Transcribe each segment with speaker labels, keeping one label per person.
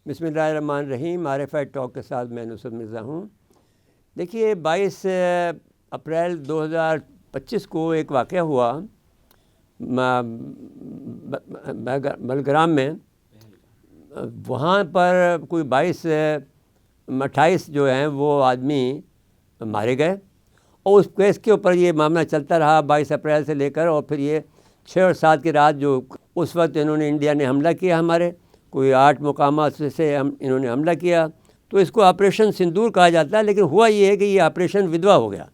Speaker 1: بسم اللہ الرحمن الرحیم. عارف ٹاک کے ساتھ میں نصرت مرزا ہوں. دیکھیے 22 اپریل 2025 کو ایک واقعہ ہوا بلگرام میں. وہاں پر کوئی 28 جو ہیں وہ آدمی مارے گئے اور اس کیس کے اوپر یہ معاملہ چلتا رہا 22 اپریل سے لے کر. اور پھر یہ 6 اور 7 کی رات جو اس وقت انہوں نے انڈیا نے حملہ کیا, ہمارے کوئی 8 مقامات سے انہوں نے حملہ کیا, تو اس کو آپریشن سندور کہا جاتا ہے. لیکن ہوا یہ ہے کہ یہ آپریشن ودوا ہو گیا.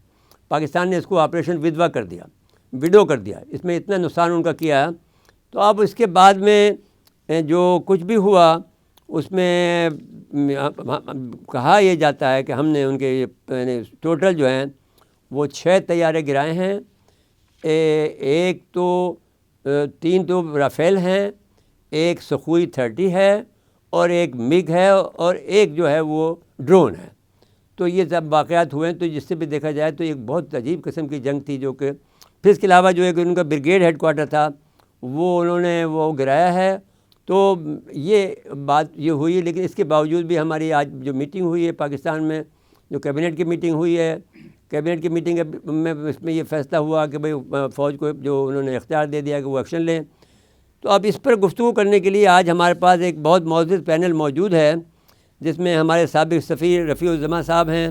Speaker 1: پاکستان نے اس کو آپریشن ودوا کر دیا, وڈو کر دیا. اس میں اتنا نقصان ان کا کیا. تو اب اس کے بعد میں جو کچھ بھی ہوا اس میں کہا یہ جاتا ہے کہ ہم نے ان کے ٹوٹل جو ہیں وہ 6 طیارے گرائے ہیں. ایک تو 3 تو رافیل ہیں, ایک سخوئی 30 ہے اور ایک مگ ہے اور ایک جو ہے وہ ڈرون ہے. تو یہ سب واقعات ہوئے ہیں. تو جس سے بھی دیکھا جائے تو ایک بہت عجیب قسم کی جنگ تھی جو کہ پھر اس کے علاوہ جو ایک ان کا بریگیڈ ہیڈ کوارٹر تھا وہ انہوں نے وہ گرایا ہے. تو یہ بات یہ ہوئی. لیکن اس کے باوجود بھی ہماری آج جو میٹنگ ہوئی ہے پاکستان میں, جو کیبنٹ کی میٹنگ ہوئی ہے, کیبنٹ کی میٹنگ میں اس میں یہ فیصلہ ہوا کہ بھئی فوج کو جو انہوں نے اختیار دے دیا کہ وہ ایکشن لیں. تو اب اس پر گفتگو کرنے کے لیے آج ہمارے پاس ایک بہت معزز پینل موجود ہے جس میں ہمارے سابق سفیر رفیع الزماں صاحب ہیں,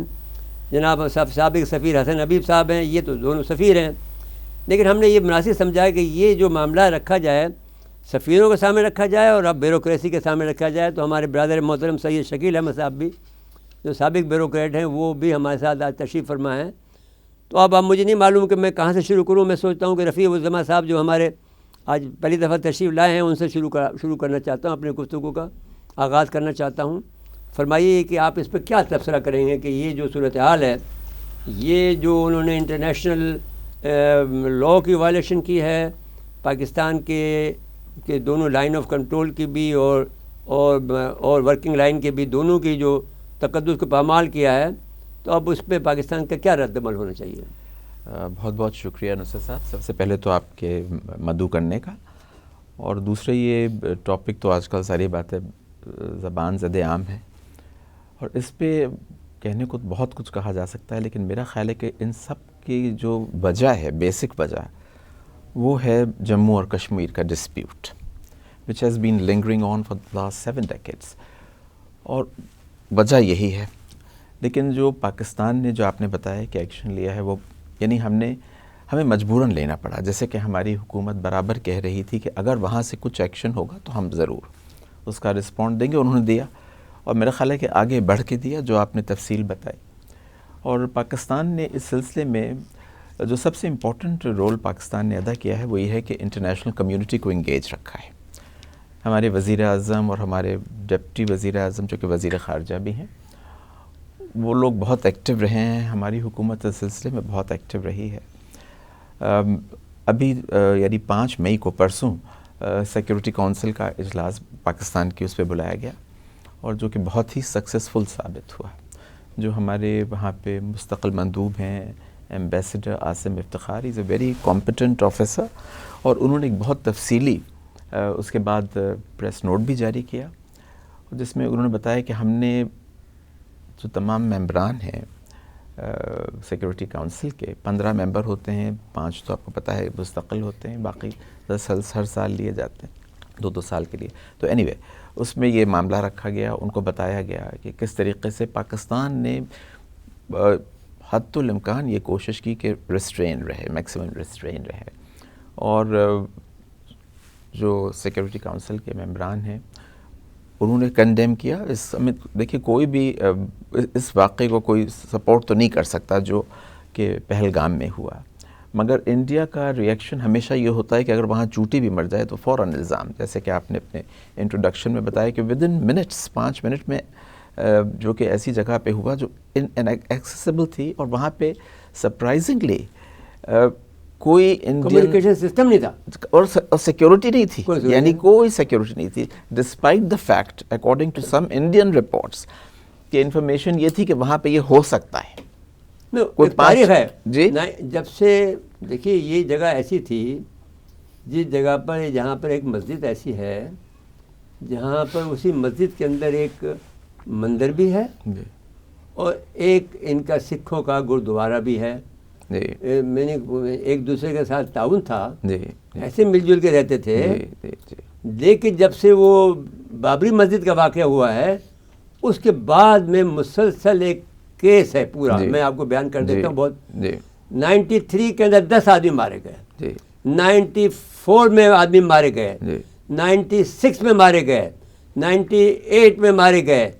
Speaker 1: جناب سابق سفیر حسن حبیب صاحب ہیں. یہ تو دونوں سفیر ہیں. لیکن ہم نے یہ مناسب سمجھا کہ یہ جو معاملہ رکھا جائے سفیروں کے سامنے رکھا جائے اور اب بیوروکریسی کے سامنے رکھا جائے. تو ہمارے برادر محترم سید شکیل احمد صاحب بھی جو سابق بیوروکریٹ ہیں وہ بھی ہمارے ساتھ آج تشریف فرما ہیں. تو اب مجھے نہیں معلوم کہ میں کہاں سے شروع کروں. میں سوچتا ہوں کہ رفیع الزماں صاحب جو ہمارے آج پہلی دفعہ تشریف لائے ہیں ان سے شروع کرنا چاہتا ہوں, اپنے گفتگو کا آغاز کرنا چاہتا ہوں. فرمائیے کہ آپ اس پہ کیا تبصرہ کریں گے کہ یہ جو صورتحال ہے, یہ جو انہوں نے انٹرنیشنل لاء کی وائلیشن کی ہے, پاکستان کے دونوں لائن آف کنٹرول کی بھی اور ورکنگ لائن کے بھی دونوں کی جو تقدس کو پامال کیا ہے, تو اب اس پہ پاکستان کا کیا رد عمل ہونا چاہیے؟
Speaker 2: بہت بہت شکریہ نصرت صاحب. سب سے پہلے تو آپ کے مدعو کرنے کا, اور دوسرے یہ ٹاپک تو آج کل ساری باتیں زبان زد عام ہے اور اس پہ کہنے کو بہت کچھ کہا جا سکتا ہے. لیکن میرا خیال ہے کہ ان سب کی جو وجہ ہے, بیسک وجہ, وہ ہے جموں اور کشمیر کا dispute which has been lingering on for the last 7 decades. اور وجہ یہی ہے. لیکن جو پاکستان نے جو آپ نے بتایا کہ ایکشن لیا ہے وہ یعنی ہمیں مجبوراً لینا پڑا. جیسے کہ ہماری حکومت برابر کہہ رہی تھی کہ اگر وہاں سے کچھ ایکشن ہوگا تو ہم ضرور اس کا رسپونڈ دیں گے. انہوں نے دیا اور میرا خیال ہے کہ آگے بڑھ کے دیا جو آپ نے تفصیل بتائی. اور پاکستان نے اس سلسلے میں جو سب سے امپورٹنٹ رول پاکستان نے ادا کیا ہے وہ یہ ہے کہ انٹرنیشنل کمیونٹی کو انگیج رکھا ہے. ہمارے وزیر اعظم اور ہمارے ڈپٹی وزیر اعظم جو کہ وزیر خارجہ بھی ہیں, وہ لوگ بہت ایکٹیو رہے ہیں. ہماری حکومت اس سلسلے میں بہت ایکٹیو رہی ہے. ابھی یعنی 5 مئی کو پرسوں سیکیورٹی کونسل کا اجلاس پاکستان کی اس پہ بلایا گیا اور جو کہ بہت ہی سکسیسفل ثابت ہوا. جو ہمارے وہاں پہ مستقل مندوب ہیں ambassador Asim Iftikhar, is a very competent officer, اور انہوں نے ایک بہت تفصیلی اس کے بعد پریس نوٹ بھی جاری کیا جس میں انہوں نے بتایا کہ ہم نے جو تمام ممبران ہیں سیکیورٹی کونسل کے 15 ممبر ہوتے ہیں, 5 تو آپ کو پتہ ہے مستقل ہوتے ہیں, باقی 10 ہر سال لیے جاتے ہیں 2 سال کے لیے. تو اینی وے اس میں یہ معاملہ رکھا گیا, ان کو بتایا گیا کہ کس طریقے سے پاکستان نے حد الامکان یہ کوشش کی کہ ریسٹرین رہے, میکسیمم ریسٹرین رہے. اور جو سیکیورٹی کونسل کے ممبران ہیں انہوں نے کنڈیم کیا. اس میں دیکھیے کوئی بھی اس واقعے کو کوئی سپورٹ تو نہیں کر سکتا جو کہ پہلگام میں ہوا, مگر انڈیا کا ریئیکشن ہمیشہ یہ ہوتا ہے کہ اگر وہاں چوٹی بھی مر جائے تو فوراً الزام, جیسے کہ آپ نے اپنے انٹروڈکشن میں بتایا کہ ود ان منٹس 5 منٹ میں جو کہ ایسی جگہ پہ ہوا جو ایکسیسیبل تھی, اور وہاں پہ سرپرائزنگلی کوئی
Speaker 1: کمیونیکیشن سسٹم نہیں تھا
Speaker 2: اور سیکیورٹی نہیں تھی, یعنی کوئی سیکیورٹی نہیں تھی, despite the fact according to some Indian reports کہ انفارمیشن یہ تھی کہ وہاں پہ یہ ہو سکتا ہے.
Speaker 1: کوئی تاریخ ہے
Speaker 2: جی,
Speaker 1: جب سے دیکھیے یہ جگہ ایسی تھی جس جگہ پر جہاں پر ایک مسجد ایسی ہے جہاں پر اسی مسجد کے اندر ایک مندر بھی ہے
Speaker 2: جی
Speaker 1: اور ایک ان کا سکھوں کا گرودوارا بھی ہے.
Speaker 2: جی
Speaker 1: میں نے ایک دوسرے کے ساتھ تعاون تھا,
Speaker 2: جی
Speaker 1: ایسے مل جل کے رہتے تھے.
Speaker 2: جی جی
Speaker 1: لیکن جب سے وہ بابری مسجد کا واقعہ ہوا ہے اس کے بعد میں مسلسل ایک کیس ہے پورا, میں آپ کو بیان کر دیتا ہوں بہت. 93 کے اندر 10 آدمی مارے گئے, 94 میں آدمی مارے گئے, 96 میں مارے گئے, 98 میں مارے گئے,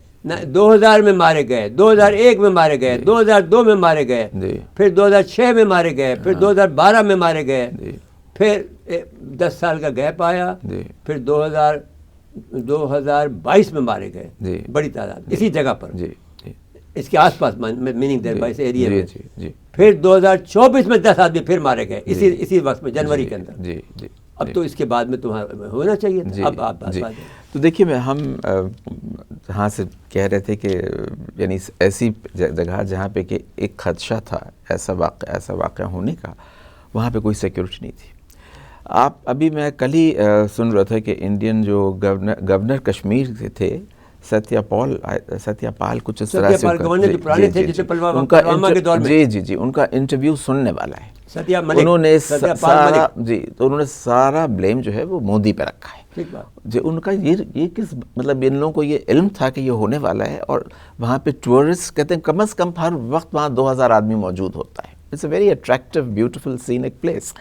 Speaker 1: 2000 میں مارے گئے, 2001 میں مارے گئے, 2002 میں مارے گئے, پھر 2006 میں مارے گئے, پھر 2012 میں مارے گئے, پھر 10 سال کا گیپ آیا, پھر 2022 میں مارے گئے بڑی تعداد اسی جگہ پر, اس کے آس پاس میننگ دیر بائی ایریا میں. پھر 2024 میں 10 آدمی پھر مارے گئے اسی وقت میں جنوری کے اندر. اب تو اس کے بعد میں تمہارا ہونا چاہیے تھا. اب آپ
Speaker 2: تو دیکھیے ہم جہاں سے کہہ رہے تھے کہ یعنی ایسی جگہ جہاں پہ کہ ایک خدشہ تھا ایسا واقعہ ہونے کا, وہاں پہ کوئی سیکیورٹی نہیں تھی. آپ ابھی میں کل ہی سن رہا تھا کہ انڈین جو گورنر کشمیر کے تھے ستیہ پال کچھ اس طرح سے ان کا ان کا انٹرویو سننے والا ہے. انہوں نے سارا بلیم جو ہے وہ مودی پہ رکھا ہے. جو ان کا یہ کس مطلب ان لوگوں کو یہ علم تھا کہ یہ ہونے والا ہے, اور وہاں پہ ٹورسٹ کہتے ہیں کم از کم ہر وقت وہاں 2000 آدمی موجود ہوتا ہے. It's a very attractive beautiful scenic place.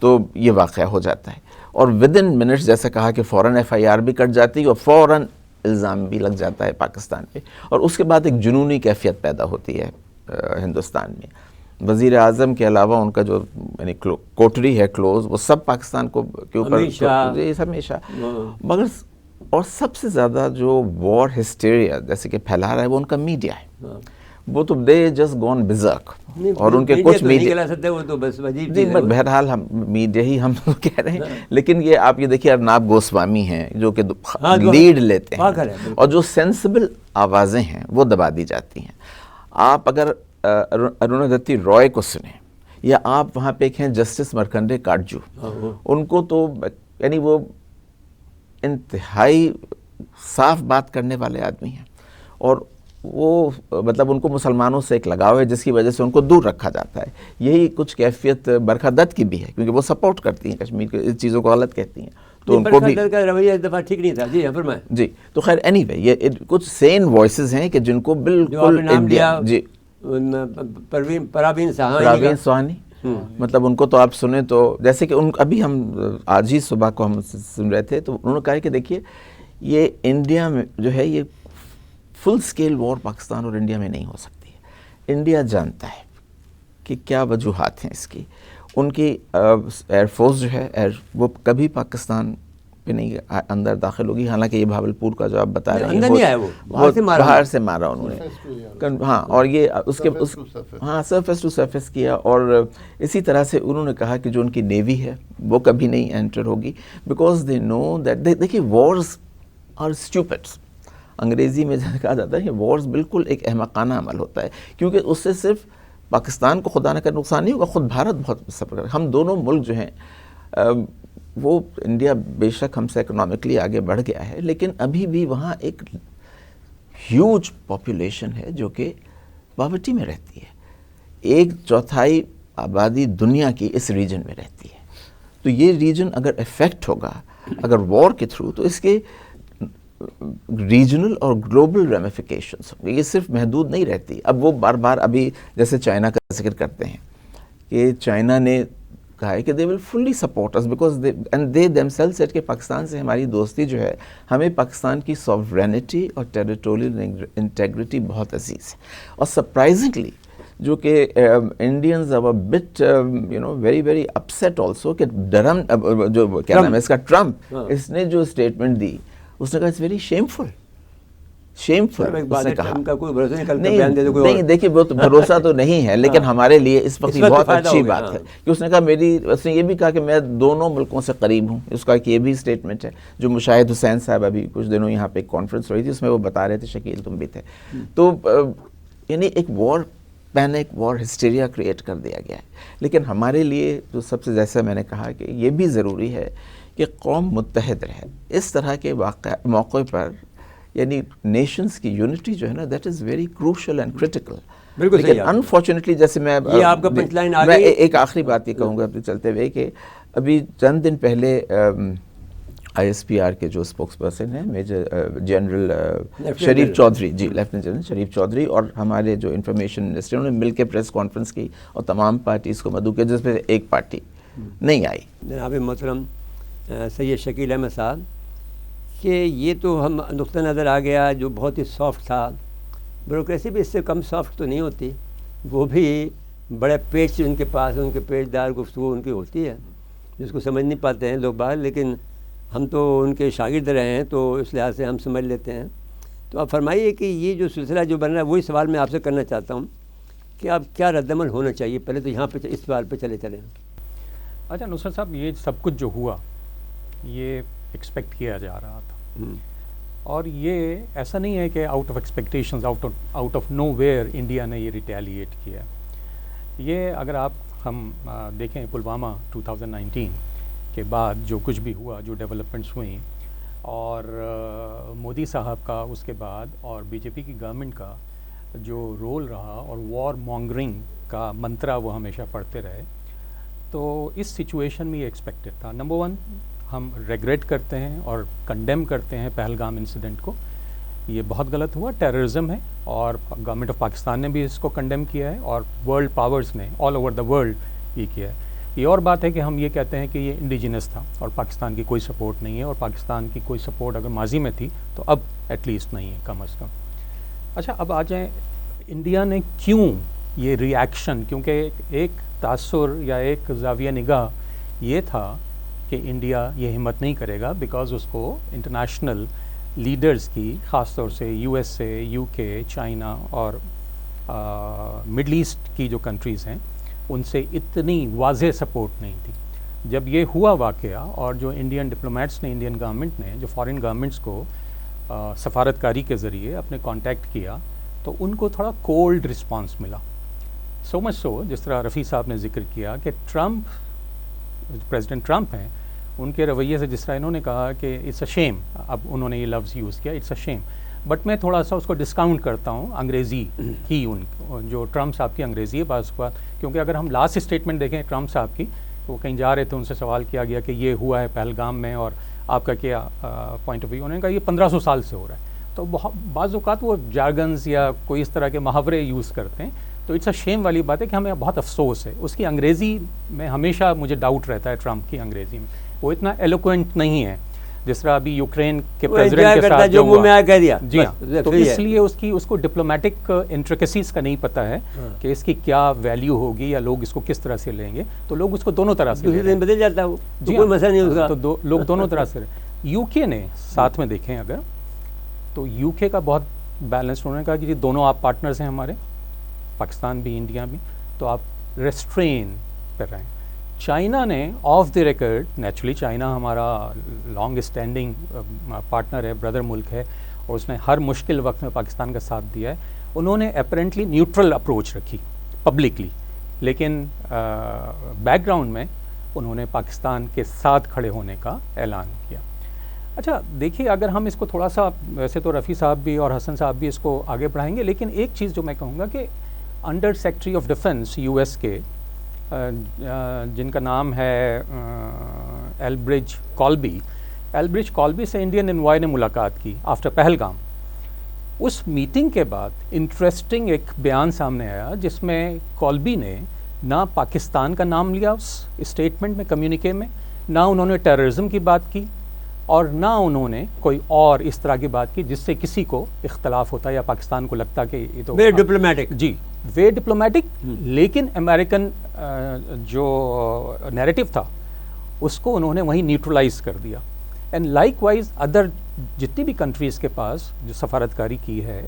Speaker 2: تو یہ واقعہ ہو جاتا ہے اور ود ان منٹس جیسا کہا کہ فوراً FIR بھی کٹ جاتی ہے اور فوراً الزام بھی لگ جاتا ہے پاکستان پہ, اور اس کے بعد ایک جنونی کیفیت پیدا ہوتی ہے ہندوستان میں. وزیر اعظم کے علاوہ ان کا جو یعنی کوٹری ہے کلوز, وہ سب پاکستان کو کے اوپر ہمیشہ. مگر اور سب سے زیادہ جو وار ہسٹیریا جیسے کہ پھیلا رہا ہے وہ ان کا میڈیا ہے. وہ تو دے جسٹ گون بزرک, اور ان کے کچھ میڈیا بہرحال ہم میڈیا ہی ہم کہہ رہے ہیں. لیکن یہ آپ یہ دیکھیے ارناب گوسوامی ہیں جو کہ لیڈ لیتے ہیں, اور جو سینسبل آوازیں ہیں وہ دبا دی جاتی ہیں. آپ اگر ارونادتی رائے کو سنیں, یا آپ وہاں پہ ہیں جسٹس مرکنڈے کاٹجو, ان کو تو یعنی وہ انتہائی صاف بات کرنے والے آدمی ہیں, اور وہ مطلب ان کو مسلمانوں سے ایک لگاؤ ہے جس کی وجہ سے ان کو دور رکھا جاتا ہے. یہی کچھ کیفیت برکھا دت کی بھی ہے کیونکہ وہ سپورٹ کرتی ہیں کشمیر کے, اس چیزوں کو غلط کہتی ہیں. تو ان کو بھی
Speaker 1: رویہ اس دفعہ ٹھیک نہیں تھا. جی فرمائیں.
Speaker 2: جی تو خیر اینی وے یہ کچھ سین وائسز ہیں کہ جن کو بالکل انڈیا. جی
Speaker 1: پروین
Speaker 2: سہانی, مطلب ان کو تو آپ سنیں تو جیسے کہ ان ابھی ہم آج ہی صبح کو ہم سن رہے تھے تو انہوں نے کہا کہ دیکھیے یہ انڈیا میں جو ہے یہ فل سکیل وار پاکستان اور انڈیا میں نہیں ہو سکتی ہے. انڈیا جانتا ہے کہ کیا وجوہات ہیں اس کی. ان کی ایئر فورس جو ہے وہ کبھی پاکستان پہ نہیں اندر داخل ہوگی, حالانکہ یہ بھاولپور کا جو آپ بتا رہے ہیں وہ باہر سے مارا انہوں نے. ہاں, اور یہ اس کے سرفیس ٹو سرفیس کیا, اور اسی طرح سے انہوں نے کہا کہ جو ان کی نیوی ہے وہ کبھی نہیں انٹر ہوگی, بیکاز دے نو دیٹ دیکھیے وارز آر اسٹوپڈ. انگریزی میں کہا جاتا ہے کہ وارز بالکل ایک احمقانہ عمل ہوتا ہے, کیونکہ اس سے صرف پاکستان کو خدا نہ کرے نقصان نہیں ہوگا, خود بھارت بہت سفر کرے. ہم دونوں ملک جو ہیں وہ انڈیا بے شک ہم سے اکنامکلی آگے بڑھ گیا ہے, لیکن ابھی بھی وہاں ایک ہیوج پاپولیشن ہے جو کہ پاورٹی میں رہتی ہے. 1/4 آبادی دنیا کی اس ریجن میں رہتی ہے. تو یہ ریجن اگر افیکٹ ہوگا اگر وار کے تھرو, تو اس کے ریجنل اور گلوبل ریمیفیکیشنز ہوں گے. یہ صرف محدود نہیں رہتی. اب وہ بار بار ابھی جیسے چائنا کا ذکر کرتے ہیں کہ چائنا نے کہا ہے کہ they will fully support us because they themselves said کہ پاکستان سے ہماری دوستی جو ہے, ہمیں پاکستان کی sovereignty اور territorial integrity بہت عزیز ہے. اور surprisingly جو کہ Indians are but very very upset also کہ ڈرم جو کیا نام ہے اس کا ٹرمپ, اس نے جو اسٹیٹمنٹ دی اس نے کہا اٹس ویری شیمفل. اس نے کہا نہیں دیکھیے وہ بھروسہ تو نہیں ہے, لیکن ہمارے لیے اس وقت بہت اچھی بات ہے کہ اس نے کہا اس نے یہ بھی کہا کہ میں دونوں ملکوں سے قریب ہوں. اس کا کہ یہ بھی اسٹیٹمنٹ ہے جو مشاہد حسین صاحب ابھی کچھ دنوں یہاں پہ ایک کانفرنس ہوئی تھی, اس میں وہ بتا رہے تھے, شکیل تم بھی تھے. تو یعنی ایک پینک وار ہسٹیریا کریٹ کر دیا گیا ہے. لیکن ہمارے لیے جو سب سے جیسا میں نے کہا کہ یہ بھی ضروری ہے کہ قوم متحد رہے. اس طرح کے موقع پر یعنی نیشنز کی یونٹی جو ہے نا that is very crucial and critical.
Speaker 1: بالکل
Speaker 2: لیکن انفارچونیٹلی جیسے میں
Speaker 1: آپ کا پنچ لائن
Speaker 2: میں ایک آخری بات یہ کہوں گا چلتے ہوئے کہ ابھی چند دن پہلے آئی ایس پی آر کے جو اسپوکس پرسن ہیں میجر جنرل شریف چودھری جی لیفٹیننٹ جنرل شریف چودھری اور ہمارے جو انفارمیشن منسٹر انہوں نے مل کے پریس کانفرنس کی اور تمام پارٹیز کو مدعو کیا جس میں ایک پارٹی نہیں آئی.
Speaker 1: جناب محترم سید شکیل احمد صاحب کہ یہ تو ہم نقطہ نظر آ گیا جو بہت ہی سافٹ تھا. بیوروکریسی بھی اس سے کم سافٹ تو نہیں ہوتی, وہ بھی بڑے پیچ ان کے پاس ان کے پیچ دار گفتگو ان کی ہوتی ہے جس کو سمجھ نہیں پاتے ہیں لوگ باہر, لیکن ہم تو ان کے شاگرد رہے ہیں تو اس لحاظ سے ہم سمجھ لیتے ہیں. تو آپ فرمائیے کہ یہ جو سلسلہ جو بن رہا ہے وہی سوال میں آپ سے کرنا چاہتا ہوں کہ اب کیا رد عمل ہونا چاہیے. پہلے تو یہاں پہ اس سوال پہ چلیں.
Speaker 3: اچھا نصرت صاحب, یہ سب کچھ جو ہوا یہ ایکسپیکٹ کیا جا رہا تھا اور یہ ایسا نہیں ہے کہ out of expectations out of nowhere India نے یہ ریٹیلیٹ کیا. یہ اگر ہم دیکھیں پلوامہ 2019 کے بعد جو کچھ بھی ہوا, جو ڈیولپمنٹس ہوئیں اور مودی صاحب کا اس کے بعد اور بی جے پی کی گورنمنٹ کا جو رول رہا اور وار مانگرنگ کا منترا وہ ہمیشہ پڑھتے رہے, تو اس سچویشن میں یہ ایکسپیکٹڈ تھا. نمبر 1 ہم ریگریٹ کرتے ہیں اور کنڈیم کرتے ہیں پہلگام انسیڈنٹ کو. یہ بہت غلط ہوا, ٹیررزم ہے اور گورنمنٹ آف پاکستان نے بھی اس کو کنڈیم کیا ہے اور ورلڈ پاورز نے آل اوور دا ورلڈ یہ کیا ہے. یہ اور بات ہے کہ ہم یہ کہتے ہیں کہ یہ انڈیجنس تھا اور پاکستان کی کوئی سپورٹ نہیں ہے, اور پاکستان کی کوئی سپورٹ اگر ماضی میں تھی تو اب ایٹ لیسٹ نہیں ہے کم از کم. اچھا اب آ جائیں انڈیا نے کیوں یہ ری ایکشن, کیونکہ ایک تاثر یا ایک زاویہ نگاہ یہ تھا کہ انڈیا یہ ہمت نہیں کرے گا بیکاز اس کو انٹرنیشنل لیڈرز کی, خاص طور سے یو ایس اے, یو کے, چائنا اور مڈل ایسٹ کی جو کنٹریز ہیں ان سے اتنی واضح سپورٹ نہیں تھی. جب یہ ہوا واقعہ اور جو انڈین ڈپلومیٹس نے, انڈین گورنمنٹ نے جو فارن گورنمنٹس کو سفارتکاری کے ذریعے اپنے کانٹیکٹ کیا تو ان کو تھوڑا کولڈ رسپانس ملا. سو مچ سو جس طرح رفیع صاحب نے ذکر کیا کہ پریزیڈنٹ ٹرمپ ہیں, ان کے رویے سے جس طرح انہوں نے کہا کہ اٹس اے شیم, اب انہوں نے یہ لفظ یوز کیا اٹس اے شیم, بٹ میں تھوڑا سا اس کو ڈسکاؤنٹ کرتا ہوں انگریزی کی, ان جو ٹرمپ صاحب کی انگریزی ہے بعض اوقات, کیونکہ اگر ہم لاسٹ اسٹیٹمنٹ دیکھیں ٹرمپ صاحب کی, وہ کہیں جا رہے تھے, ان سے سوال کیا گیا کہ یہ ہوا ہے پہلگام میں اور آپ کا کیا پوائنٹ آف ویو, انہوں نے کہا یہ 1500 سال سے ہو رہا ہے. تو بعض اوقات وہ جارگنز یا کوئی اس طرح کے محاورے یوز کرتے ہیں, تو اٹس اے شیم والی بات ہے کہ ہمیں بہت افسوس ہے. اس کی انگریزی میں ہمیشہ مجھے ڈاؤٹ رہتا ہے ٹرمپ کی انگریزی میں, وہ اتنا ایلوکوینٹ نہیں ہے جس طرح ابھی یوکرین کے پریزیڈنٹ کے ساتھ جو ہوا. جی ہاں, تو اس لیے اس کو ڈپلومیٹک انٹریکسیز کا نہیں پتہ ہے کہ اس کی کیا ویلیو ہوگی یا لوگ اس کو کس طرح سے لیں گے, تو لوگ اس کو دونوں طرح سے
Speaker 1: بدل جاتا ہے,
Speaker 3: کوئی مسئلہ نہیں ہوگا, تو لوگ دونوں طرح سے. یو کے نے ساتھ میں دیکھیں اگر, تو یو کے کا بہت بیلنس, انہوں نے کہا کہ دونوں آپ پارٹنرز ہیں ہمارے, پاکستان بھی انڈیا بھی, تو آپ ریسٹرین پہ رہیں. چائنا نے of the record, naturally China ہمارا لانگ اسٹینڈنگ پارٹنر ہے, بردر ملک ہے, اور اس نے ہر مشکل وقت میں پاکستان کا ساتھ دیا ہے. انہوں نے اپیرنٹلی نیوٹرل اپروچ رکھی پبلکلی, لیکن بیک گراؤنڈ میں انہوں نے پاکستان کے ساتھ کھڑے ہونے کا اعلان کیا. اچھا دیکھیے, اگر ہم اس کو تھوڑا سا, ویسے تو رفیع صاحب بھی اور حسن صاحب بھی اس کو آگے بڑھائیں گے, لیکن ایک چیز جو میں کہوں گا کہ under secretary of defence U S کے, جن کا نام ہے ایلبرج کالبی سے انڈین انوائے نے ملاقات کی آفٹر پہلگام. اس میٹنگ کے بعد انٹرسٹنگ ایک بیان سامنے آیا جس میں کالبی نے نہ پاکستان کا نام لیا اس اسٹیٹمنٹ میں, کمیونیکے میں, نہ انہوں نے ٹیررزم کی بات کی, اور نہ انہوں نے کوئی اور اس طرح کی بات کی جس سے کسی کو اختلاف ہوتا یا پاکستان کو لگتا کہ یہ تو
Speaker 1: وے ڈپلومیٹک.
Speaker 3: جی وے ڈپلومیٹک, لیکن امریکن جو نیریٹو تھا اس کو انہوں نے وہیں نیوٹرلائز کر دیا. اینڈ لائک وائز ادر جتنی بھی کنٹریز کے پاس جو سفارتکاری کی ہے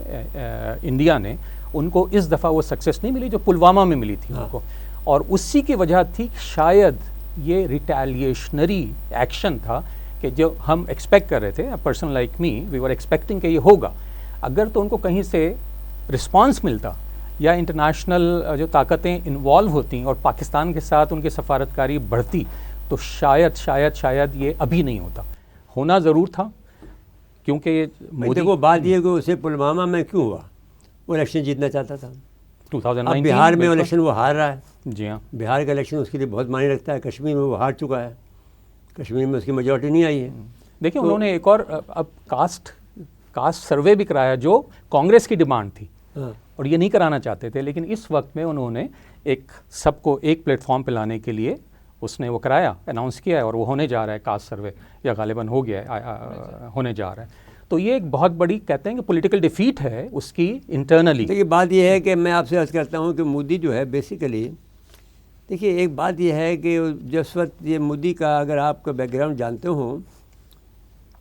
Speaker 3: انڈیا نے, ان کو اس دفعہ وہ سکسیس نہیں ملی جو پلوامہ میں ملی تھی ان کو, اور اسی کی وجہ تھی شاید یہ ریٹیلیشنری ایکشن تھا کہ جو ہم ایکسپیکٹ کر رہے تھے. پرسن لائک می وی ور ایکسپیکٹنگ کہ یہ ہوگا. اگر تو ان کو کہیں سے رسپانس ملتا یا انٹرنیشنل جو طاقتیں انوالو ہوتی اور پاکستان کے ساتھ ان کی سفارتکاری بڑھتی, تو شاید یہ ابھی نہیں ہوتا. ہونا ضرور تھا کیونکہ
Speaker 1: دیکھو بات یہ کہ اسے پلوامہ میں کیوں ہوا, وہ الیکشن جیتنا چاہتا تھا.
Speaker 3: 2019
Speaker 1: بہار میں الیکشن وہ ہار رہا ہے.
Speaker 3: جی ہاں,
Speaker 1: بہار کا الیکشن اس کے لیے بہت معنی رکھتا ہے. کشمیر میں وہ ہار چکا ہے, کشمیر میں اس کی میجورٹی نہیں آئی ہے.
Speaker 3: دیکھیں انہوں نے ایک اور اب کاسٹ سروے بھی کرایا جو کانگریس کی ڈیمانڈ تھی, اور یہ نہیں کرانا چاہتے تھے, لیکن اس وقت میں انہوں نے ایک سب کو ایک پلیٹ فارم پہ لانے کے لیے اس نے وہ کرایا, اناؤنس کیا ہے, اور وہ ہونے جا رہا ہے کاسٹ سروے, یا غالباً ہو گیا ہے, ہونے جا رہا ہے. تو یہ ایک بہت بڑی کہتے ہیں کہ پولیٹیکل ڈیفیٹ ہے اس کی انٹرنلی.
Speaker 1: دیکھیے بات یہ ہے کہ میں آپ سے عرض کرتا ہوں کہ مودی جو ہے بیسیکلی, دیکھیے ایک بات یہ ہے کہ جس وقت یہ مودی کا اگر آپ کا بیک گراؤنڈ جانتے ہوں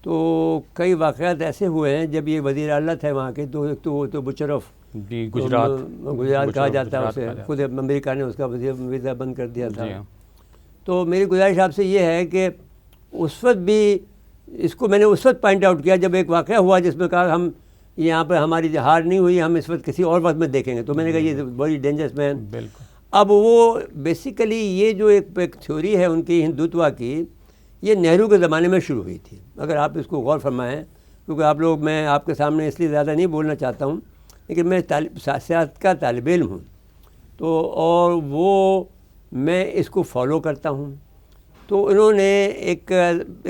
Speaker 1: تو کئی واقعات ایسے ہوئے ہیں جب یہ وزیر اعلیٰ تھے وہاں کے, تو ایک تو وہ تو بشرف گجرات کہا جاتا ہے اسے, خود امریکہ نے اس کا ویزا بند کر دیا تھا. تو میری گزارش آپ سے یہ ہے کہ اس وقت بھی اس کو میں نے اس وقت پوائنٹ آؤٹ کیا جب ایک واقعہ ہوا جس میں کہا ہم یہاں پہ ہماری ہار نہیں ہوئی, ہم اس وقت کسی اور وقت میں دیکھیں گے. تو میں نے کہا یہ بڑی ڈینجرس مین.
Speaker 3: بالکل.
Speaker 1: اب وہ بیسیکلی یہ جو ایک تھیوری ہے ان کی ہندوتوا کی, یہ نہرو کے زمانے میں شروع ہوئی تھی. اگر آپ اس کو غور فرمائیں, کیونکہ آپ لوگ, میں آپ کے سامنے اس لیے زیادہ نہیں بولنا چاہتا ہوں, لیکن میں سیاست کا طالب علم ہوں, تو اور وہ میں اس کو فالو کرتا ہوں. تو انہوں نے ایک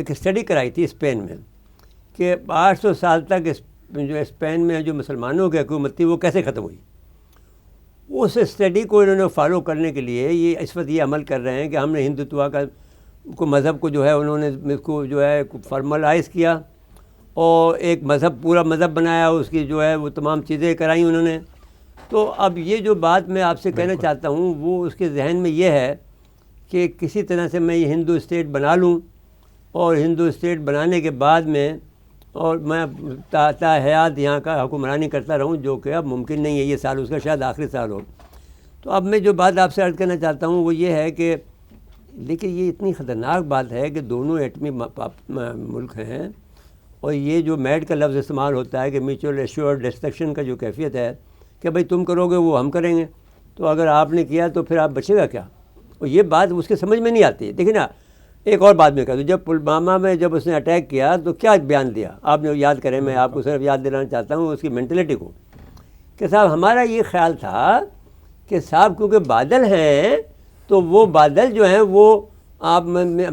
Speaker 1: اسٹڈی کرائی تھی اسپین میں کہ 800 سال تک جو اسپین میں جو مسلمانوں کی حکومت تھی وہ کیسے ختم ہوئی. اس اسٹڈی کو انہوں نے فالو کرنے کے لیے یہ اس وقت یہ عمل کر رہے ہیں کہ ہم نے ہندوتوا کو مذہب کو جو ہے انہوں نے اس کو جو ہے فارملائز کیا اور ایک مذہب, پورا مذہب بنایا, اس کی جو ہے وہ تمام چیزیں کرائیں انہوں نے. تو اب یہ جو بات میں آپ سے کہنا چاہتا ہوں وہ اس کے ذہن میں یہ ہے کہ کسی طرح سے میں یہ ہندو اسٹیٹ بنا لوں, اور ہندو اسٹیٹ بنانے کے بعد میں اور میں تا حیات یہاں کا حکمرانی کرتا رہوں, جو کہ اب ممکن نہیں ہے. یہ سال اس کا شاید آخری سال ہو. تو اب میں جو بات آپ سے عرض کرنا چاہتا ہوں وہ یہ ہے کہ دیکھیے یہ اتنی خطرناک بات ہے کہ دونوں ایٹمی ملک ہیں, اور یہ جو میڈ کا لفظ استعمال ہوتا ہے کہ میوچل ایشورڈ ڈسٹرکشن کا جو کیفیت ہے کہ بھائی تم کرو گے وہ ہم کریں گے, تو اگر آپ نے کیا تو پھر آپ بچے گا کیا. اور یہ بات اس کے سمجھ میں نہیں آتی. دیکھیں نا, ایک اور بات میں کہا تو جب پلوامہ میں جب اس نے اٹیک کیا تو کیا بیان دیا آپ نے, یاد کریں, میں آپ کو صرف یاد دلانا چاہتا ہوں اس کی مینٹلٹی کو, کہ صاحب ہمارا یہ خیال تھا کہ صاحب کیونکہ بادل ہیں تو وہ بادل جو ہیں وہ آپ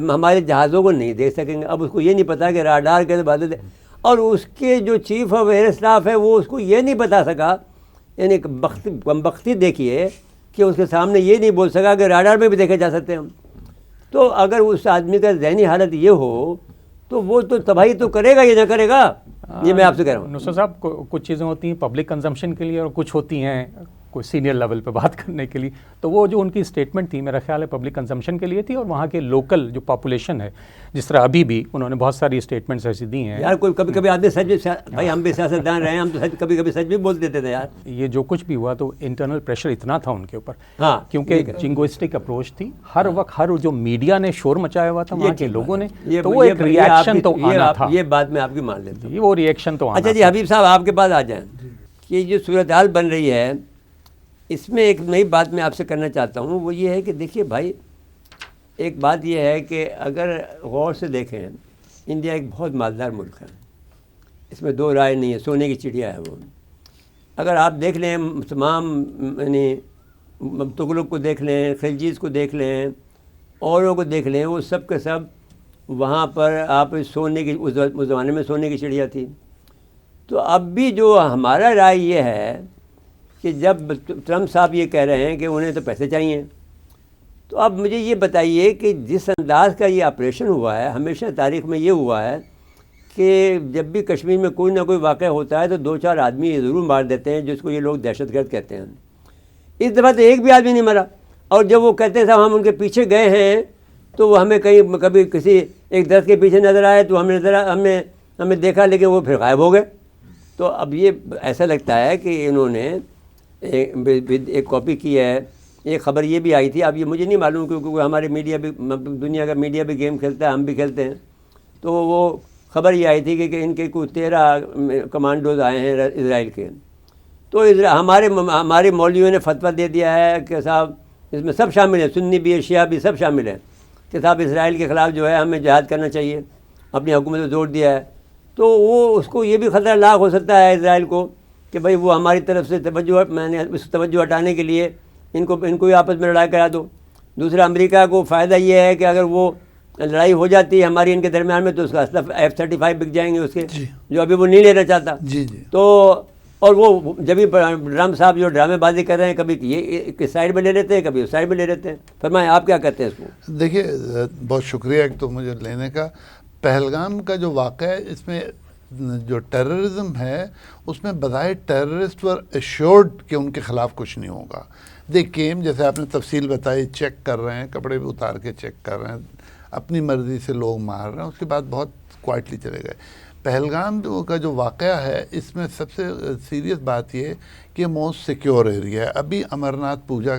Speaker 1: ہمارے جہازوں کو نہیں دیکھ سکیں گے. اب اس کو یہ نہیں پتا کہ راڈار کے بادل, اور اس کے جو چیف آف ایئر اسٹاف ہے وہ اس کو یہ نہیں بتا سکا, یعنی بختی دیکھیے کہ اس کے سامنے یہ نہیں بول سکا کہ راڈار میں بھی دیکھے جا سکتے ہیں ہم. تو اگر اس آدمی کا ذہنی حالت یہ ہو تو وہ تو تباہی تو کرے گا, یہ نہ کرے گا. یہ میں آپ سے کہہ رہا ہوں.
Speaker 3: نصرت صاحب, کچھ چیزیں ہوتی ہیں پبلک کنزمپشن کے لیے اور کچھ ہوتی ہیں کوئی سینئر لیول پہ بات کرنے کے لیے. تو وہ جو ان کی اسٹیٹمنٹ تھی میرا خیال ہے پبلک کنزمپشن کے لیے تھی, اور وہاں کے لوکل جو پاپولیشن ہے, جس طرح ابھی بھی انہوں نے بہت ساری اسٹیٹمنٹس ایسی دی ہیں.
Speaker 1: یار کوئی کبھی کبھی آدمی سچ بھی, بھائی ہم بھی سیاستدان رہے ہیں, ہم تو کبھی کبھی سچ بھی بول دیتے تھے یار.
Speaker 3: یہ جو کچھ بھی ہوا تو انٹرنل پریشر اتنا تھا ان کے اوپر,
Speaker 1: ہاں,
Speaker 3: کیونکہ جنگوسٹک اپروچ تھی ہر وقت, ہر جو میڈیا نے شور مچایا ہوا تھا وہاں کے لوگوں نے, تو وہ ایک ری ایکشن تو آنا تھا.
Speaker 1: یہ بات میں آپ کی مان لیتا ہوں,
Speaker 3: وہ ری ایکشن تو آنا.
Speaker 1: اچھا جی حبیب صاحب آپ کے پاس آ جائیں. یہ جو صورتحال بن رہی ہے اس میں ایک نئی بات میں آپ سے کرنا چاہتا ہوں, وہ یہ ہے کہ دیکھیے بھائی, ایک بات یہ ہے کہ اگر غور سے دیکھیں انڈیا ایک بہت مالدار ملک ہے, اس میں دو رائے نہیں ہے, سونے کی چڑیا ہے وہ. اگر آپ دیکھ لیں تمام, یعنی تغلق کو دیکھ لیں, خلجیز کو دیکھ لیں, اوروں کو دیکھ لیں, وہ سب کے سب وہاں پر آپ سونے کی, اس زمانے میں سونے کی چڑیا تھی. تو اب بھی جو ہمارا رائے یہ ہے کہ جب ٹرمپ صاحب یہ کہہ رہے ہیں کہ انہیں تو پیسے چاہیے, تو اب مجھے یہ بتائیے کہ جس انداز کا یہ آپریشن ہوا ہے, ہمیشہ تاریخ میں یہ ہوا ہے کہ جب بھی کشمیر میں کوئی نہ کوئی واقعہ ہوتا ہے تو 2-4 آدمی یہ ضرور مار دیتے ہیں جس کو یہ لوگ دہشت گرد کہتے ہیں. اس دفعہ تو ایک بھی آدمی نہیں مرا, اور جب وہ کہتے ہیں صاحب ہم ان کے پیچھے گئے ہیں تو وہ ہمیں کہیں کبھی کسی ایک درخت کے پیچھے نظر آئے تو ہمیں دیکھا, لیکن وہ پھر غائب ہو گئے. تو اب یہ ایسا لگتا ہے کہ انہوں نے ایک کاپی کی ہے. ایک خبر یہ بھی آئی تھی, اب یہ مجھے نہیں معلوم کیونکہ ہمارے میڈیا بھی, دنیا کا میڈیا بھی گیم کھیلتا ہے, ہم بھی کھیلتے ہیں. تو وہ خبر یہ آئی تھی کہ ان کے کوئی 13 کمانڈوز آئے ہیں اسرائیل کے. تو ہمارے مولویوں نے فتویٰ دے دیا ہے کہ صاحب اس میں سب شامل ہیں, سنی بھی, شیعہ بھی, سب شامل ہیں. کہ صاحب اسرائیل کے خلاف جو ہے ہمیں جہاد کرنا چاہیے، اپنی حکومت پہ زور دیا ہے، تو وہ اس کو یہ بھی خطرہ لاحق ہو سکتا ہے اسرائیل کو کہ بھائی وہ ہماری طرف سے توجہ، میں نے اس توجہ ہٹانے کے لیے ان کو بھی آپس میں لڑائی کرا دو۔ دوسرا امریکہ کو فائدہ یہ ہے کہ اگر وہ لڑائی ہو جاتی ہے ہماری ان کے درمیان میں تو اس کا اسلحہ F-35 بک جائیں گے اس کے، جو ابھی وہ نہیں لینا چاہتا۔ تو اور وہ جب بھی ٹرمپ صاحب جو ڈرامے بازی کر رہے ہیں، کبھی یہ کس سائڈ میں لے لیتے ہیں، کبھی اس سائڈ میں لے لیتے ہیں۔ فرمائیں آپ کیا کہتے ہیں اس کو؟
Speaker 4: دیکھیے بہت شکریہ ایک تو مجھے لینے کا۔ پہلگام کا جو واقعہ ہے، اس میں جو ٹیررزم ہے اس میں بظاہر ٹیررسٹ ور ایشورڈ کہ ان کے خلاف کچھ نہیں ہوگا۔ دیکھیں جیسے آپ نے تفصیل بتائی، چیک کر رہے ہیں، کپڑے بھی اتار کے چیک کر رہے ہیں، اپنی مرضی سے لوگ مار رہے ہیں، اس کے بعد بہت کوائٹلی چلے گئے۔ پہلگام کا جو واقعہ ہے اس میں سب سے سیریس بات یہ کہ موسٹ سیکیور ایریا ہے۔ ابھی امرناتھ پوجا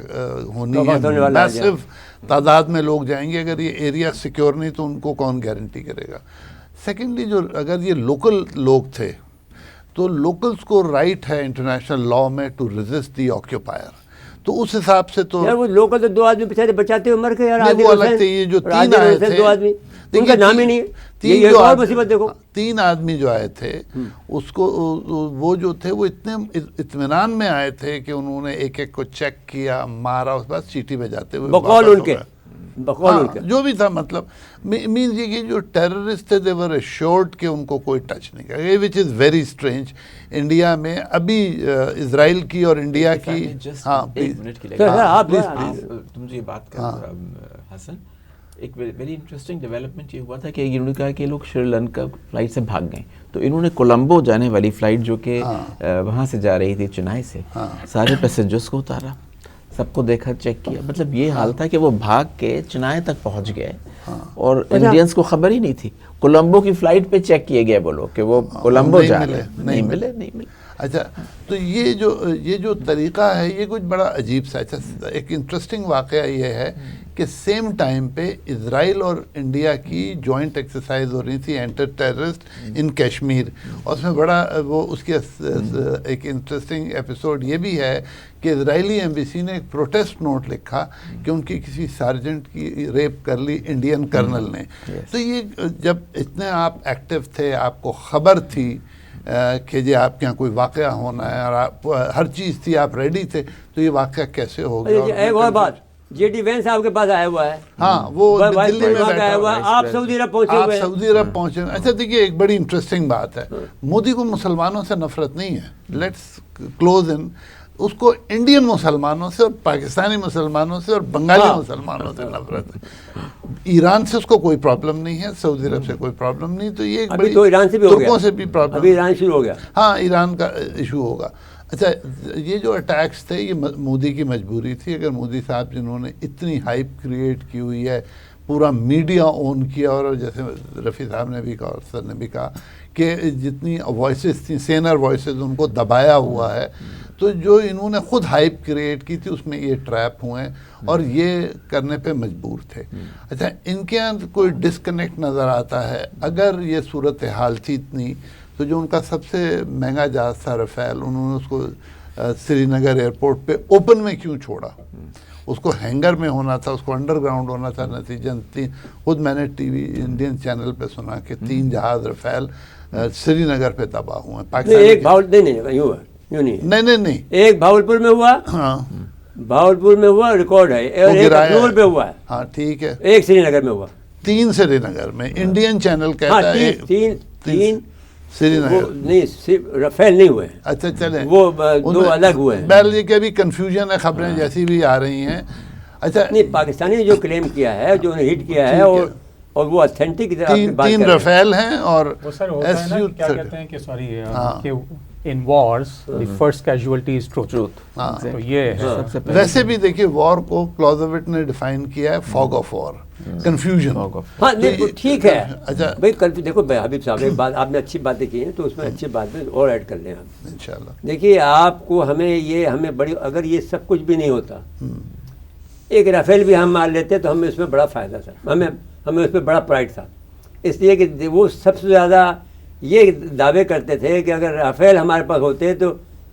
Speaker 4: ہونی ہے، میسو تعداد میں لوگ جائیں گے، اگر یہ ایریا سیکیور نہیں تو ان کو کون گارنٹی کرے گا؟ سیکنڈلی جو اگر یہ لوکل لوگ تھے تو لوکلز کو رائٹ ہے انٹرنیشنل لا میں ٹو ریزسٹ دی آکیوپائر، تو اس حساب سے تو
Speaker 1: یار وہ لوکل تو 2 آدمی بچارے بچاتے ہوئے مر گئے یار،
Speaker 4: وہ الگ تھے۔ یہ جو 3 آئے تھے،
Speaker 1: 2 آدمی ان کا نام ہی نہیں ہے، یہ اور مصیبت دیکھو۔
Speaker 4: 3 آدمی جو آئے تھے اس کو وہ جو تھے وہ اتنے اطمینان میں آئے تھے کہ انہوں نے ایک ایک کو چیک کیا، مارا، اس بعد سیٹی بجاتے ہوئے
Speaker 1: بقول ان کے
Speaker 4: جو بھی تھا، مطلب مینز یہ کہ جو ٹیررسٹ تھے دے ور ایشورڈ کہ ان کو کوئی ٹچ نہیں کرے گا، وچ از ویری اسٹرینج۔ انڈیا میں ابھی اسرائیل کی اور انڈیا کی، ہاں
Speaker 2: تم یہ بات کر حسن، ایک ویری انٹرسٹنگ ڈیولپمنٹ یہ ہوا تھا کہ انہوں نے کہا کہ لوگ شری لنکا فلائٹ سے بھاگ گئے، تو انہوں نے کولمبو جانے والی فلائٹ جو کہ وہاں سے جا رہی تھی چنائی سے، سارے پیسنجرز کو اتارا، سب کو دیکھا، چیک کیا۔ مطلب یہ حال تھا کہ وہ بھاگ کے چنائی تک پہنچ گئے اور انڈینس کو خبر ہی نہیں تھی۔ کولمبو کی فلائٹ پہ چیک کیے گئے وہ لوگ کہ وہ کولمبو جا رہے ہیں، نہیں ملے۔
Speaker 4: اچھا، تو یہ جو طریقہ ہے یہ کچھ بڑا عجیب سا۔ اچھا، ایک انٹرسٹنگ واقعہ یہ ہے کہ سیم ٹائم پہ اسرائیل اور انڈیا کی جوائنٹ ایکسرسائز ہو رہی تھی اینٹی ٹیررسٹ ان کشمیر، اور اس میں بڑا وہ اس کی ایک انٹرسٹنگ ایپیسوڈ یہ بھی ہے کہ اسرائیلی ایمبیسی نے ایک پروٹیسٹ نوٹ لکھا کہ ان کی کسی سارجنٹ کی ریپ کر لی انڈین کرنل نے۔ تو یہ جب اتنے آپ ایکٹیو تھے، آپ کو خبر تھی کہ جی آپ کے یہاں کوئی واقعہ ہونا ہے اور آپ ہر چیز تھی، آپ ریڈی تھے، تو یہ واقعہ کیسے ہو گیا؟
Speaker 1: ایک اور بات، جے ڈی وینس آپ کے پاس آیا ہوا ہے،
Speaker 4: ہاں وہ دلی میں بیٹھا ہوا ہے،
Speaker 1: آپ سعودی عرب پہنچے ہوئے ہیں۔
Speaker 4: آپ سعودی عرب پہنچے ہوئے۔ اچھا دیکھیے ایک بڑی انٹرسٹنگ بات ہے، مودی کو مسلمانوں سے نفرت نہیں ہے، لیٹس کلوز ان، اس کو انڈین مسلمانوں سے اور پاکستانی مسلمانوں سے اور بنگالی مسلمانوں سے نفرت ہے۔ ایران سے اس کو کوئی پرابلم نہیں ہے، سعودی عرب سے کوئی پرابلم نہیں، تو یہ
Speaker 1: ابھی تو ایران سے بھی ہو گیا،
Speaker 4: ترکوں سے بھی پرابلم،
Speaker 1: ابھی ایران شروع ہو گیا،
Speaker 4: ہاں ایران کا ایشو ہوگا۔ اچھا یہ جو اٹیکس تھے یہ مودی کی مجبوری تھی۔ اگر مودی صاحب جنہوں نے اتنی ہائپ کریٹ کی ہوئی ہے، پورا میڈیا اون کیا، اور جیسے رفیع صاحب نے بھی کہا اور سر نے بھی کہا کہ جتنی وائسز تھیں سینر وائسز ان کو دبایا ہوا ہے، تو جو انہوں نے خود ہائپ کریٹ کی تھی اس میں یہ ٹریپ ہوئے ہیں اور یہ کرنے پہ مجبور تھے۔ اچھا ان کے یہاں کوئی ڈسکنیکٹ نظر آتا ہے، اگر یہ صورتحال تھی اتنی تو جو ان کا سب سے مہنگا جہاز تھا رفیل، انہوں نے اس کو سری نگر ایئرپورٹ پہ اوپن میں کیوں چھوڑا؟ اس کو ہینگر میں ہونا تھا، اس کو انڈر گراؤنڈ ہونا تھا۔ نتیجن خود میں نے ٹی وی انڈین چینل پہ سنا کہ 3 جہاز رفیل سری نگر پہ تباہ ہوئے ہیں۔
Speaker 1: ایک نہیں، ایک بھاولپور میں ہوا،
Speaker 4: ہاں
Speaker 1: بھاولپور میں ہوا ریکارڈ ہے، اور ایک اخنور پہ ہوا ہے،
Speaker 4: ہاں ٹھیک ہے،
Speaker 1: ایک سری نگر میں ہوا،
Speaker 4: 3 سری نگر میں۔ انڈین چینل کہتا ہے
Speaker 1: 3
Speaker 4: سری نگر
Speaker 1: نہیں، رفیل نہیں ہوئے،
Speaker 4: اچھا چلیں
Speaker 1: وہ 2 الگ ہوئے ہیں۔
Speaker 4: بہرحال یہ کہ ابھی کنفیوژن ہے، خبریں جیسی بھی آ رہی ہیں۔ اچھا
Speaker 1: نہیں، پاکستانی نے جو کلیم کیا ہے، جو انہیں ہٹ کیا ہے، اور وہ اتھینٹک
Speaker 4: 3 رفیل ہیں اور
Speaker 3: ایس یو کیا کہتے ہیں کہ سوری کہ in wars the first casualty is truth. تو یہ ہے۔
Speaker 4: ویسے بھی دیکھیے وار کو کلوزوٹ نے ڈیفائن کیا ہے فوگ آف وار، کنفیوژن۔
Speaker 1: ہاں ٹھیک ہے،
Speaker 4: اچھا
Speaker 1: بھائی دیکھو حبیب صاحب ایک بات آپ نے اچھی باتیں کی ہیں، تو اس میں اچھی بات میں اور ایڈ کر لیں آپ
Speaker 4: انشاءاللہ۔
Speaker 1: دیکھیے آپ کو ہمیں بڑی، اگر یہ سب کچھ بھی نہیں ہوتا، ایک رافیل بھی ہم مار لیتے تو ہمیں اس میں بڑا فائدہ تھا، ہمیں اس پہ بڑا پرائڈ تھا، اس لیے کہ وہ سب سے زیادہ یہ دعوے کرتے تھے کہ اگر رافیل ہمارے پاس ہوتے تو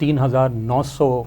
Speaker 3: 3,900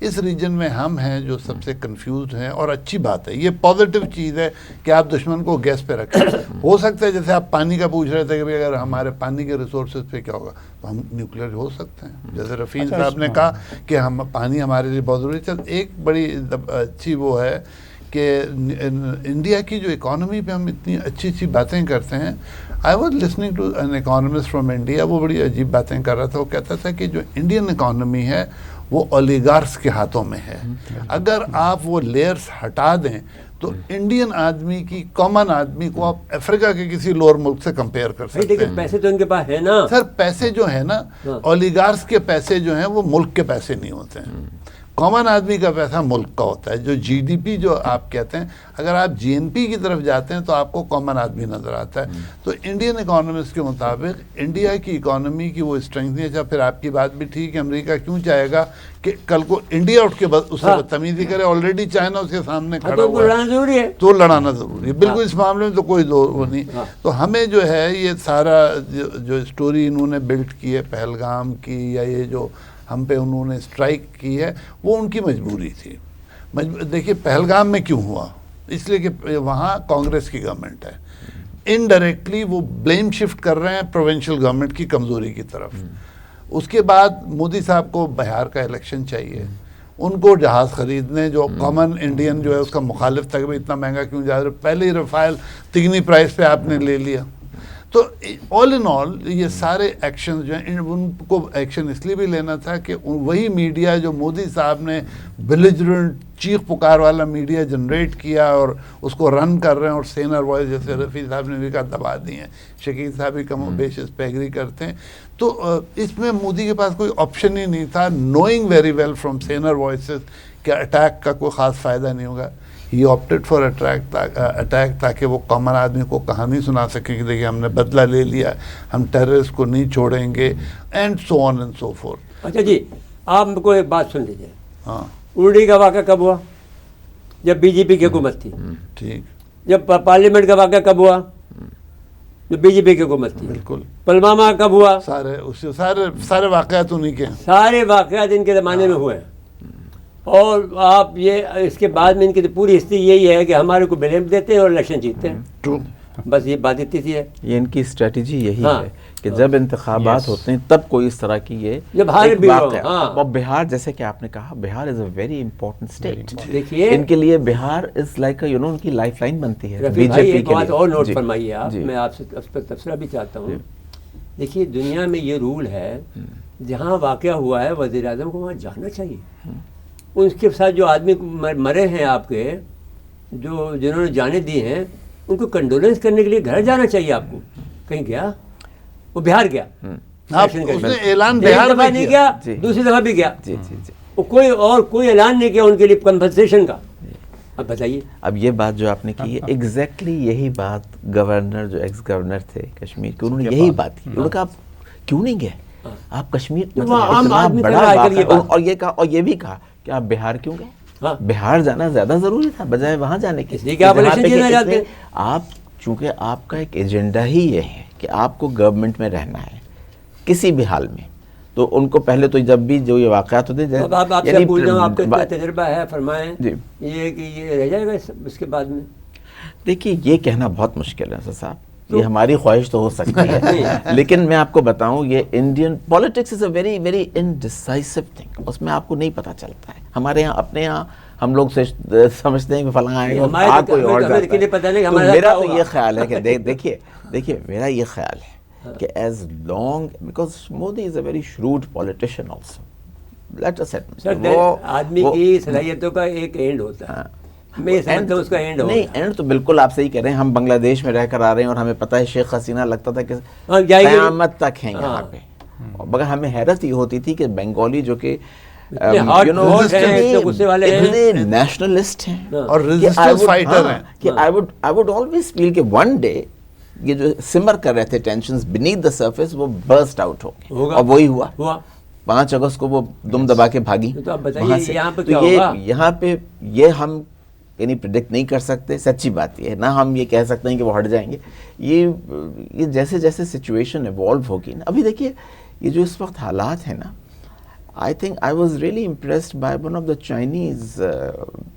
Speaker 4: اس ریجن میں ہم ہیں جو سب سے کنفیوزڈ ہیں. اور اچھی بات ہے, یہ پازیٹیو چیز ہے کہ آپ دشمن کو گیس پہ رکھیں. ہو سکتا ہے جیسے آپ پانی کا پوچھ رہے تھے کہ اگر ہمارے پانی کے ریسورسز پہ کیا ہوگا, تو ہم نیوکلیر ہو سکتے ہیں. جیسے رفیق صاحب نے کہا کہ ہم پانی ہمارے لیے بہت ضروری ہے. ایک بڑی اچھی وہ ہے کہ انڈیا کی جو اکانومی پہ ہم اتنی اچھی اچھی باتیں کرتے ہیں. I was listening to an economist from India, وہ بڑی عجیب باتیں کر رہا تھا. وہ کہتا تھا کہ جو انڈین اکانومی ہے وہ اولیگارس کے ہاتھوں میں ہے. اگر آپ وہ لیئرس ہٹا دیں تو انڈین آدمی کی, کامن آدمی کو آپ افریقہ کے کسی لوور ملک سے کمپیئر کر سکتے ہیں.
Speaker 1: لیکن پیسے تو ان کے پاس ہے نا
Speaker 4: سر. پیسے جو ہیں نا, اولیگارس کے پیسے جو ہیں وہ ملک کے پیسے نہیں ہوتے ہیں. کامن آدمی کا پیسہ ملک کا ہوتا ہے. جو جی ڈی پی جو آپ کہتے ہیں, اگر آپ جی این پی کی طرف جاتے ہیں تو آپ کو کامن آدمی نظر آتا ہے. تو انڈین اکانومسٹ کے مطابق انڈیا کی اکانومی کی وہ اسٹرینتھ نہیں ہے. پھر آپ کی بات بھی ٹھیک ہے, امریکہ کیوں چاہے گا کہ کل کو انڈیا اٹھ کے اس سے بدتمیزی کرے. آلریڈی چائنا اس کے سامنے کھڑا ہوا ہے,
Speaker 1: ضروری ہے
Speaker 4: تو لڑانا ضروری ہے. بالکل اس معاملے میں تو کوئی وہ نہیں. تو ہمیں جو ہے یہ سارا جو اسٹوری انہوں نے بلڈ کی ہے پہلگام کی, یا یہ جو ہم پہ انہوں نے اسٹرائک کی ہے, وہ ان کی مجبوری تھی. دیکھیے پہلگام میں کیوں ہوا, اس لیے کہ وہاں کانگریس کی گورنمنٹ ہے. انڈائریکٹلی وہ بلیم شفٹ کر رہے ہیں پروونشل گورنمنٹ کی کمزوری کی طرف. اس کے بعد مودی صاحب کو بہار کا الیکشن چاہیے, ان کو جہاز خریدنے, جو کامن انڈین جو ہے اس کا مخالف تھا کہ اتنا مہنگا کیوں جا رہا ہے, پہلے ہی رفائل تگنی پرائز پہ آپ نے لے لیا. تو آل ان آل یہ سارے ایکشن جو ہیں, ان کو ایکشن اس لیے بھی لینا تھا کہ وہی میڈیا جو مودی صاحب نے بیلیجرنٹ چیخ پکار والا میڈیا جنریٹ کیا اور اس کو رن کر رہے ہیں, اور سینر وائس جیسے رفیع صاحب نے بھی کہا دبا دی ہیں, شکیل صاحب بھی کم و بیش اس پہ ایگری کرتے ہیں. تو اس میں مودی کے پاس کوئی آپشن ہی نہیں تھا, knowing very well from senior voices کہ اٹیک کا کوئی خاص فائدہ نہیں ہوگا. ہی آپٹیڈ فار اٹیک تاکہ وہ کامن آدمی کو کہانی سنا سکیں کہ دیکھیے ہم نے بدلہ لے لیا, ہم ٹیررسٹ کو نہیں چھوڑیں گے, and so on and so forth.
Speaker 1: اچھا جی, آپ کو ایک بات سن لیجیے.
Speaker 4: ہاں,
Speaker 1: اڑی کا واقعہ کب ہوا؟ جب بی جے پی کی حکومت تھی.
Speaker 4: ٹھیک.
Speaker 1: جب پارلیمنٹ کا واقعہ کب ہوا؟ جب بی جے پی کی حکومت تھی.
Speaker 4: بالکل.
Speaker 1: پلوامہ کب ہوا؟
Speaker 4: سارے واقعات انہیں کے ہیں.
Speaker 1: سارے واقعات ان کے زمانے میں ہوئے ہیں. اور آپ یہ اس کے بعد میں ان کی تو پوری ہسٹری یہی ہے کہ ہمارے کو بلیم دیتے ہیں اور الیکشن جیتتے ہیں.
Speaker 4: ٹرو.
Speaker 1: بس یہ بات اتنی سی ہے.
Speaker 2: یہ ان کی اسٹریٹجی یہی ہے کہ جب انتخابات ہوتے ہیں تب کوئی اس طرح کی یہ
Speaker 1: جب
Speaker 2: اور بہار, جیسے کہ آپ نے کہا, بہار از اے ویری امپورٹنٹ اسٹیٹ.
Speaker 1: دیکھیے
Speaker 2: ان کے لیے بہار از لائک ان کی لائف لائن بنتی ہے
Speaker 1: بی جے پی کے لیے. اور نوٹ فرمائیے آپ, میں آپ سے اس پر تبصرہ بھی چاہتا ہوں. دیکھیے دنیا میں یہ رول ہے, جہاں واقعہ ہوا ہے وزیر اعظم کو وہاں جانا چاہیے. اس کے ساتھ جو آدمی مرے ہیں آپ کے, جنہوں نے جانے دی ہیں, ان کو کنڈولنس کرنے کے لیے گھر جانا چاہیے آپ کو. کہیں گیا وہ بہار گیا,
Speaker 4: اس نے اعلان بہار میں
Speaker 1: نہیں کیا, دوسری دفعہ بھی گیا. وہ کوئی اعلان نہیں کیا ان کے لیے کمپنسیشن کا. اب بتائیے.
Speaker 2: اب یہ بات جو آپ نے کی ہے ایگزیکٹلی یہی بات گورنر جو ایکس گورنر تھے کشمیر کے, انہوں نے یہی بات کی. انہوں نے کہا آپ کیوں نہیں گئے, آپ کشمیر اور یہ کہا, اور یہ بھی کہا کہ آپ بہار کیوں گئے. بہار جانا زیادہ ضروری تھا بجائے وہاں جانے کے. آپ چونکہ آپ کا ایک ایجنڈا ہی یہ ہے کہ آپ کو گورنمنٹ میں رہنا ہے کسی بھی حال میں, تو ان کو پہلے تو جب بھی جو یہ واقعات ہوتے ہیں,
Speaker 1: آپ سے پوچھ رہا ہوں, آپ کا تجربہ ہے, فرمائیں یہ کہ یہ رہ جائے گا اس کے بعد میں.
Speaker 2: دیکھیے یہ کہنا بہت مشکل ہے صاحب, یہ ہماری خواہش تو ہو سکتی ہے لیکن میں آپ کو بتاؤں یہ Indian politics is a very very indecisive thing. اس میں آپ کو نہیں پتہ چلتا ہے. ہمارے یہاں اپنے یہاں ہم لوگ سمجھتے ہیں کہ فلاں آئے گا, کوئی اور جاتا ہے. تو میرا تو یہ خیال ہے کہ دیکھیے میرا یہ خیال ہے کہ as long, because Modi is a very shrewd politician also, let us admit
Speaker 1: آدمی کی صلاحیتوں کا ایک اینڈ ہوتا ہے. میں سمجھتا ہوں اس کا اینڈ ہوگا.
Speaker 2: نہیں, اینڈ تو بالکل آپ صحیح کہہ رہے ہیں. ہم بنگلہ دیش میں رہ کر آ رہے ہیں اور ہمیں پتہ ہے شیخ حسینہ لگتا تھا کہ قیامت تک ہیں یہاں پہ, مگر ہمیں حیرت یہ ہوتی تھی کہ بنگالی جو کہ نیشنلسٹ ہیں
Speaker 4: اور ریزسٹنس فائٹر ہیں,
Speaker 2: کہ I would always feel کہ one day یہ جو سمر کر رہے تھے ٹینشنز beneath the surface وہ burst out ہو گئے, اور وہی ہوا. 5 اگست کو وہ دم دبا کے بھاگی وہاں سے. تو یہاں پہ یہ ہم یعنی پریڈکٹ نہیں کر سکتے. سچی بات یہ ہے, نہ ہم یہ کہہ سکتے ہیں کہ وہ ہٹ جائیں گے. یہ جیسے جیسے سچویشن ایوالو ہوگی نا, ابھی دیکھیے یہ جو اس وقت حالات ہیں نا, I think I was really impressed by one of the Chinese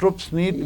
Speaker 4: troops need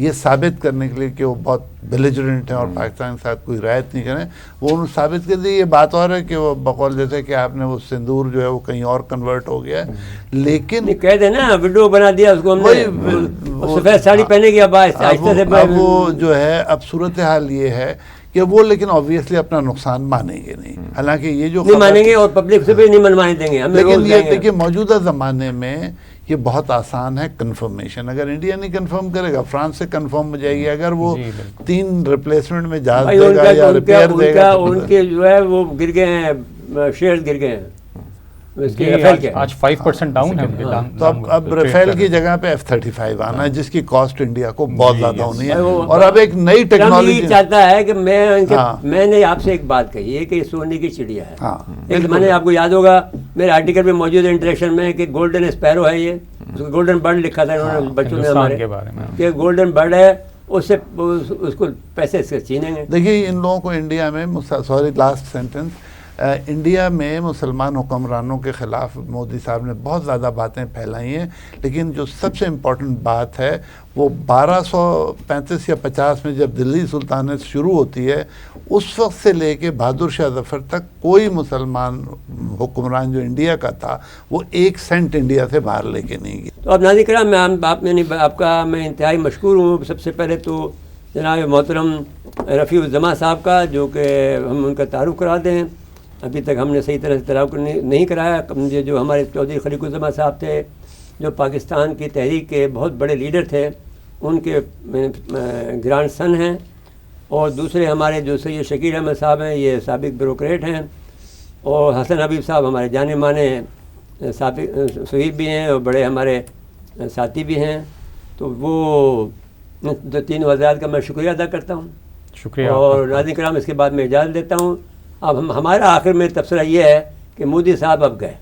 Speaker 4: یہ ثابت کرنے کے لیے کہ وہ بہت بیلیجرنٹ ہیں اور پاکستان کے ساتھ کوئی رعایت نہیں کریں، وہ انہوں نے ثابت کر دی. یہ بات اور ہے کہ وہ بقول جیسے کہ آپ نے وہ سندور جو ہے وہ کہیں اور کنورٹ ہو گیا ہے، لیکن
Speaker 1: کہہ دیں نا ویڈیو بنا دیا اس کو ہم نے، سفید ساڑی پہنے گیا آہستہ سے.
Speaker 4: اب وہ جو ہے اب صورتحال یہ ہے کہ وہ لیکن آبویسلی اپنا نقصان مانیں گے نہیں، حالانکہ یہ جو
Speaker 1: نہیں مانیں گے اور پبلک سے بھی نہیں منوانے دیں گے.
Speaker 4: لیکن یہ دیکھیے موجودہ زمانے میں یہ بہت آسان ہے کنفرمیشن. اگر انڈیا نہیں کنفرم کرے گا فرانس سے کنفرم ہو جائے گی. اگر وہ 3 ریپلیسمنٹ میں جہاز دے گا یا ریپیئر دے گا،
Speaker 1: ان کے جو ہے وہ گر گئے ہیں، شیئرز گر گئے ہیں.
Speaker 3: آج 5% ڈاؤن ہے.
Speaker 4: تو اب رفیل کی جگہ پہ F-35 آنا ہے جس کی کاسٹ انڈیا کو بہت زیادہ ہونی ہے، اور اب ایک نئی ٹیکنالوجی
Speaker 1: چاہتا ہے کہ میں نے آپ سے ایک بات کہی ہے کہ یہ سونے کی چڑیا ہے. میں نے آپ کو یاد ہوگا میرے آرٹیکل میں موجود انٹریکشن میں کہ گولڈن اسپیرو ہے، یہ گولڈن برڈ لکھا تھا انہوں نے بچوں نے ہمارے کہ گولڈن برڈ ہے، اس سے اس کو پیسے سے چھینیں گے.
Speaker 4: دیکھیے ان لوگوں کو انڈیا میں سوری لاسٹ سینٹنس، انڈیا میں مسلمان حکمرانوں کے خلاف مودی صاحب نے بہت زیادہ باتیں پھیلائی ہیں، لیکن جو سب سے امپورٹنٹ بات ہے وہ 1235 یا 50 میں جب دلی سلطنت شروع ہوتی ہے اس وقت سے لے کے بہادر شاہ ظفر تک کوئی مسلمان حکمران جو انڈیا کا تھا وہ 1 سینٹ انڈیا سے باہر لے کے نہیں گیا.
Speaker 1: تو اب ناظرین کرام آپ کا میں انتہائی مشکور ہوں. سب سے پہلے تو جناب محترم رفیع الزماں صاحب کا، جو کہ ہم ان کا تعارف کرا دیں. ابھی تک ہم نے صحیح طرح سے تعارف نہیں کرایا. جو ہمارے چودھری خلیق الزماں صاحب تھے جو پاکستان کی تحریک کے بہت بڑے لیڈر تھے، ان کے گرانڈ سن ہیں. اور دوسرے ہمارے جو سید شکیل احمد صاحب ہیں یہ سابق بیوروکریٹ ہیں. اور حسن حبیب صاحب ہمارے جانے مانے سابق صحیح بھی ہیں اور بڑے ہمارے ساتھی بھی ہیں. تو وہ تینوں حضرات کا میں شکریہ ادا کرتا ہوں.
Speaker 3: شکریہ.
Speaker 1: اور ناظرین کرام اس کے بعد میں اجازت دیتا ہوں. اب ہمارا آخر میں تبصرہ یہ ہے کہ مودی صاحب اب گئے.